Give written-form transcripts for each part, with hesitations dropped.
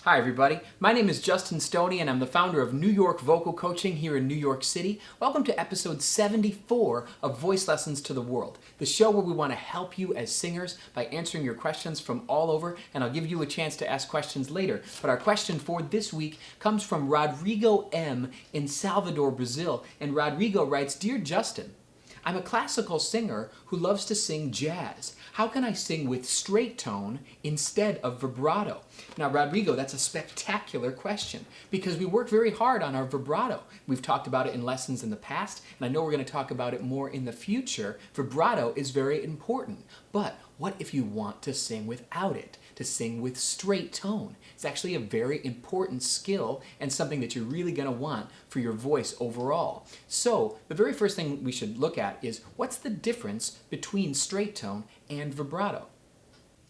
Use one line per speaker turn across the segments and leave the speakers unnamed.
Hi everybody, my name is Justin Stoney and I'm the founder of New York Vocal Coaching here in New York City. Welcome to episode 74 of Voice Lessons to the World, the show where we want to help you as singers by answering your questions from all over, and I'll give you a chance to ask questions later. But our question for this week comes from Rodrigo M. in Salvador, Brazil, and Rodrigo writes, "Dear Justin, I'm a classical singer who loves to sing jazz. How can I sing with straight tone instead of vibrato?" Now, Rodrigo, that's a spectacular question because we work very hard on our vibrato. We've talked about it in lessons in the past, and I know we're going to talk about it more in the future. Vibrato is very important, but what if you want to sing without it, to sing with straight tone? It's actually a very important skill and something that you're really going to want for your voice overall. So the very first thing we should look at is what's the difference between straight tone and vibrato?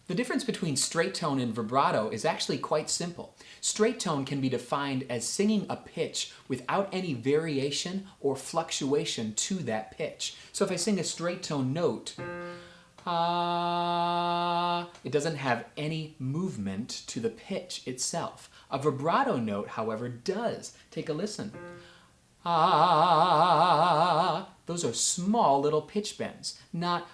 The difference between straight tone and vibrato is actually quite simple. Straight tone can be defined as singing a pitch without any variation or fluctuation to that pitch. So if I sing a straight tone note, it doesn't have any movement to the pitch itself. A vibrato note, however, does. Take a listen. Those are small little pitch bends, not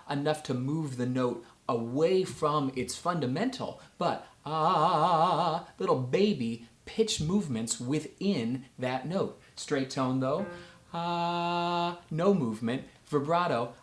enough to move the note away from its fundamental, but little baby pitch movements within that note. Straight tone though, no movement. Vibrato,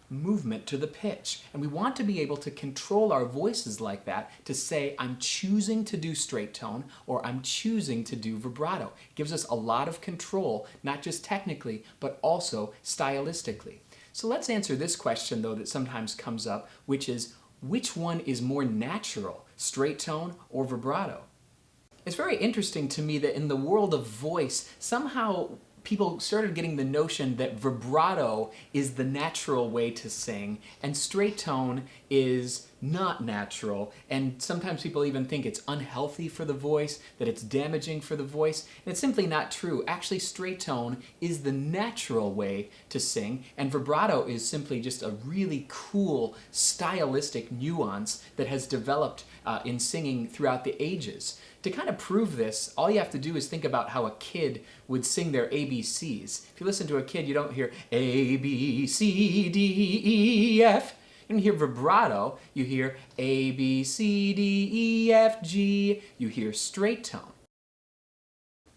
movement to the pitch. And we want to be able to control our voices like that to say, I'm choosing to do straight tone or I'm choosing to do vibrato. It gives us a lot of control, not just technically, but also stylistically. So let's answer this question though that sometimes comes up, which is, which one is more natural, straight tone or vibrato? It's very interesting to me that in the world of voice, somehow people started getting the notion that vibrato is the natural way to sing and straight tone is not natural, and sometimes people even think it's unhealthy for the voice, that it's damaging for the voice, and it's simply not true. Actually, straight tone is the natural way to sing, and vibrato is simply just a really cool stylistic nuance that has developed in singing throughout the ages. To kind of prove this, all you have to do is think about how a kid would sing their ABCs. If you listen to a kid, you don't hear A, B, C, D, E, F. You don't hear vibrato, you hear A, B, C, D, E, F, G. You hear straight tone.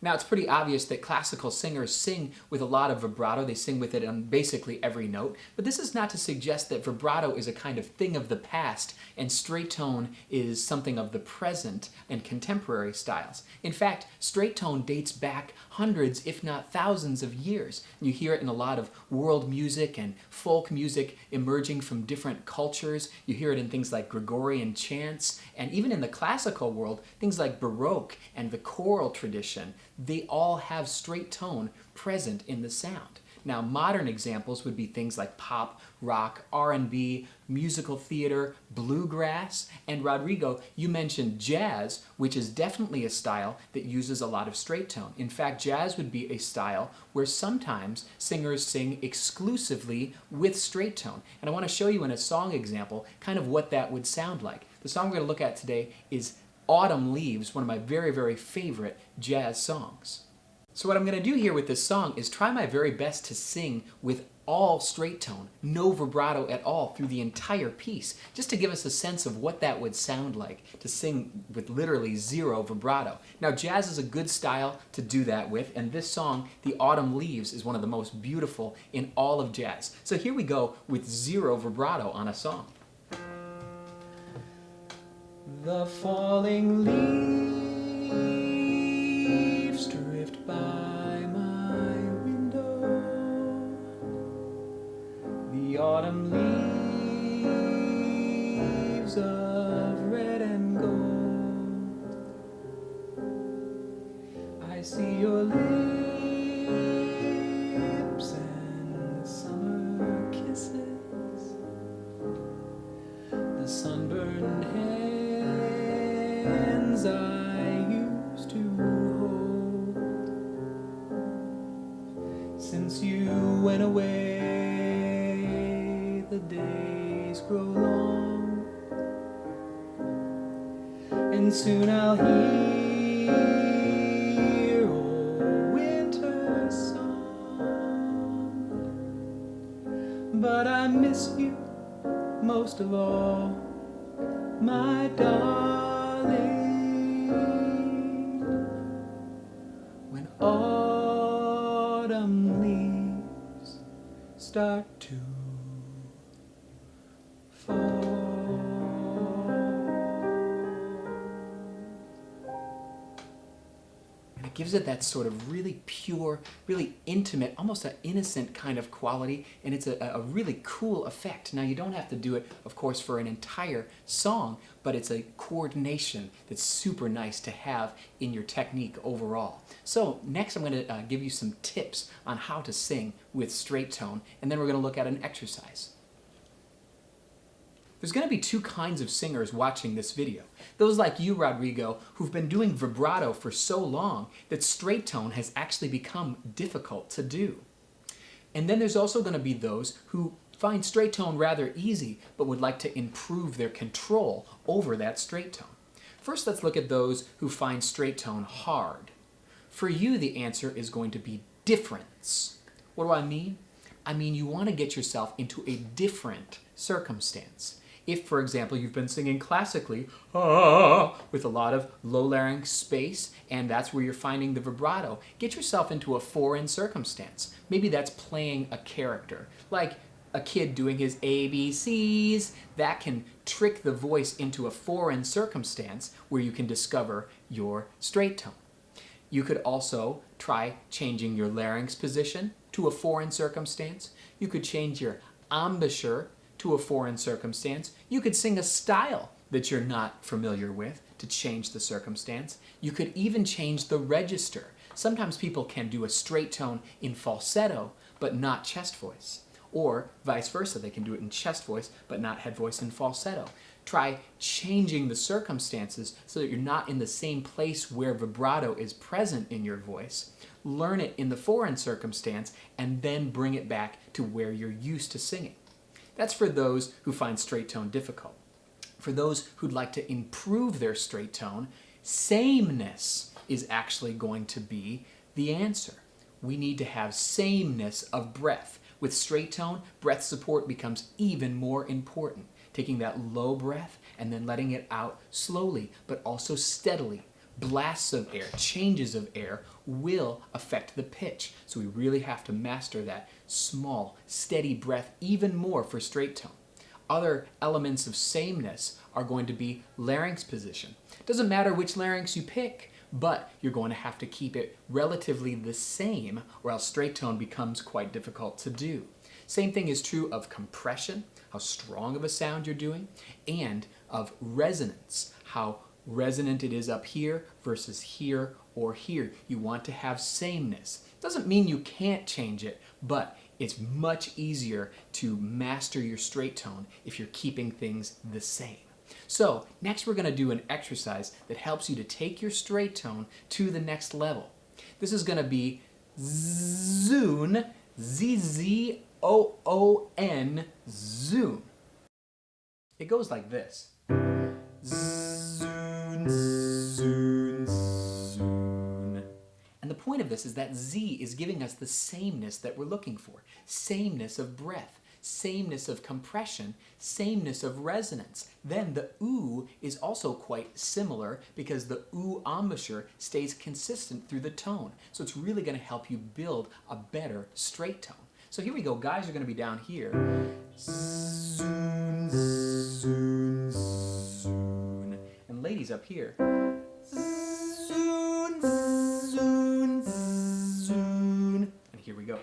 Now, it's pretty obvious that classical singers sing with a lot of vibrato. They sing with it on basically every note. But this is not to suggest that vibrato is a kind of thing of the past and straight tone is something of the present and contemporary styles. In fact, straight tone dates back hundreds, if not thousands of years. You hear it in a lot of world music and folk music emerging from different cultures. You hear it in things like Gregorian chants, and even in the classical world, things like Baroque and the choral tradition. They all have straight tone present in the sound. Now, modern examples would be things like pop, rock, R&B, musical theater, bluegrass, and Rodrigo, you mentioned jazz, which is definitely a style that uses a lot of straight tone. In fact, jazz would be a style where sometimes singers sing exclusively with straight tone. And I want to show you in a song example kind of what that would sound like. The song we're going to look at today is Autumn Leaves, one of my very, very favorite jazz songs. So what I'm going to do here with this song is try my very best to sing with all straight tone, no vibrato at all through the entire piece, just to give us a sense of what that would sound like to sing with literally zero vibrato. Now, jazz is a good style to do that with, and this song, The Autumn Leaves, is one of the most beautiful in all of jazz. So here we go with zero vibrato on a song. The falling leaves drift by my window. The autumn leaves of red and gold. I see your lips and summer kisses. The sunburned hands I used to hold. Since you went away, the days grow long. and soon I'll hear old winter song. But I miss you most of all, my darling, when autumn leaves start to fall. And it gives it that sort of really pure, really intimate, almost an innocent kind of quality, and it's a really cool effect. Now, you don't have to do it, of course, for an entire song, but it's a coordination that's super nice to have in your technique overall. So next I'm going to give you some tips on how to sing with straight tone, and then we're going to look at an exercise. There's going to be two kinds of singers watching this video. Those like you, Rodrigo, who've been doing vibrato for so long that straight tone has actually become difficult to do. And then there's also going to be those who find straight tone rather easy but would like to improve their control over that straight tone. First, let's look at those who find straight tone hard. For you, the answer is going to be difference. What do I mean? I mean you want to get yourself into a different circumstance. If, for example, you've been singing classically with a lot of low larynx space, and that's where you're finding the vibrato, get yourself into a foreign circumstance. Maybe that's playing a character, like a kid doing his ABCs. That can trick the voice into a foreign circumstance where you can discover your straight tone. You could also try changing your larynx position to a foreign circumstance. You could change your embouchure to a foreign circumstance. You could sing a style that you're not familiar with to change the circumstance. You could even change the register. Sometimes people can do a straight tone in falsetto, but not chest voice. Or vice versa, they can do it in chest voice, but not head voice and falsetto. Try changing the circumstances so that you're not in the same place where vibrato is present in your voice. Learn it in the foreign circumstance, and then bring it back to where you're used to singing. That's for those who find straight tone difficult. For those who'd like to improve their straight tone, sameness is actually going to be the answer. We need to have sameness of breath. With straight tone, breath support becomes even more important. Taking that low breath and then letting it out slowly, but also steadily. Blasts of air, changes of air will affect the pitch. So we really have to master that small, steady breath even more for straight tone. Other elements of sameness are going to be larynx position. Doesn't matter which larynx you pick, but you're going to have to keep it relatively the same, or else straight tone becomes quite difficult to do. Same thing is true of compression, how strong of a sound you're doing, and of resonance, how resonant it is up here versus here or here. You want to have sameness. Doesn't mean you can't change it, but it's much easier to master your straight tone if you're keeping things the same. So next we're going to do an exercise that helps you to take your straight tone to the next level. This is going to be zoon, Z-Z-O-O-N, zoon. It goes like this. Zoon, zoon, zoon. And the point of this is that Z is giving us the sameness that we're looking for. Sameness of breath, sameness of compression, sameness of resonance. Then the oo is also quite similar because the oo embouchure stays consistent through the tone. So it's really going to help you build a better straight tone. So here we go. Guys are going to be down here. Zoon, zoon, zoon. And ladies up here. Zoon, zoon, zoon. And here we go.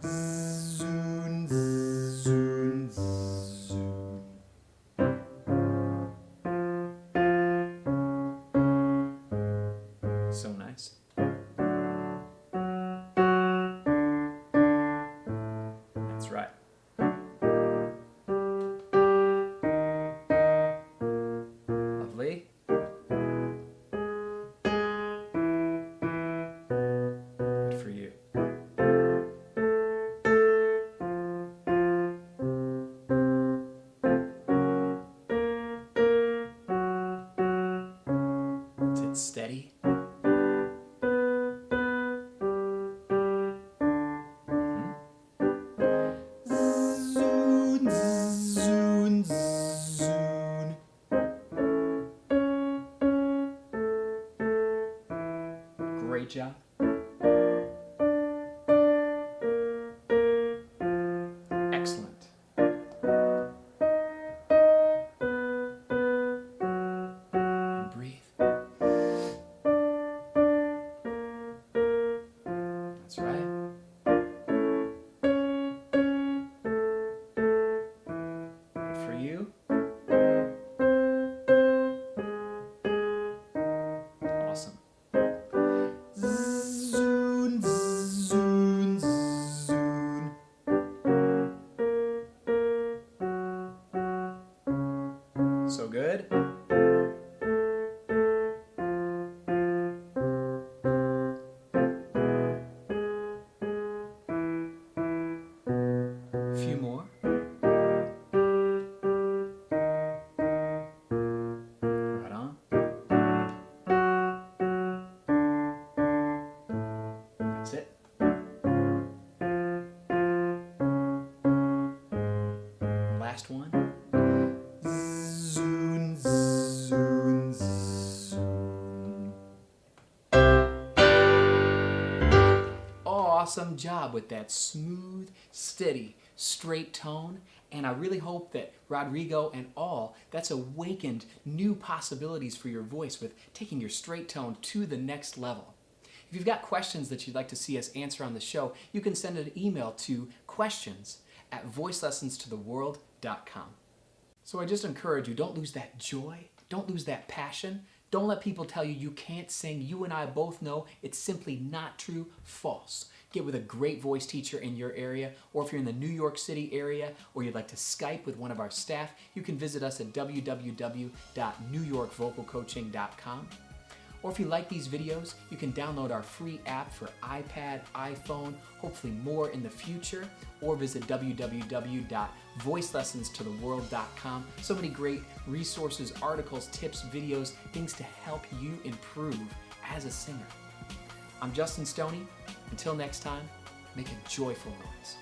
Zoon, zoon, zoon. So nice. That's right. Lovely. Great job. Excellent. And breathe. That's right. Good for you. Awesome. Zoon, zoon, zoon. So good. A few more. Right on. That's it. Last one. Zoon, zoon, zoon. Awesome job with that smooth, steady, straight tone. And I really hope that Rodrigo and all, that's awakened new possibilities for your voice with taking your straight tone to the next level. If you've got questions that you'd like to see us answer on the show, you can send an email to questions@voicelessonstotheworld.com. So I just encourage you, don't lose that joy, don't lose that passion. Don't let people tell you you can't sing. You and I both know it's simply not true, false. Get with a great voice teacher in your area, or if you're in the New York City area, or you'd like to Skype with one of our staff, you can visit us at www.newyorkvocalcoaching.com. Or if you like these videos, you can download our free app for iPad, iPhone, hopefully more in the future, or visit www.voicelessonstotheworld.com. So many great resources, articles, tips, videos, things to help you improve as a singer. I'm Justin Stoney. Until next time, make a joyful noise.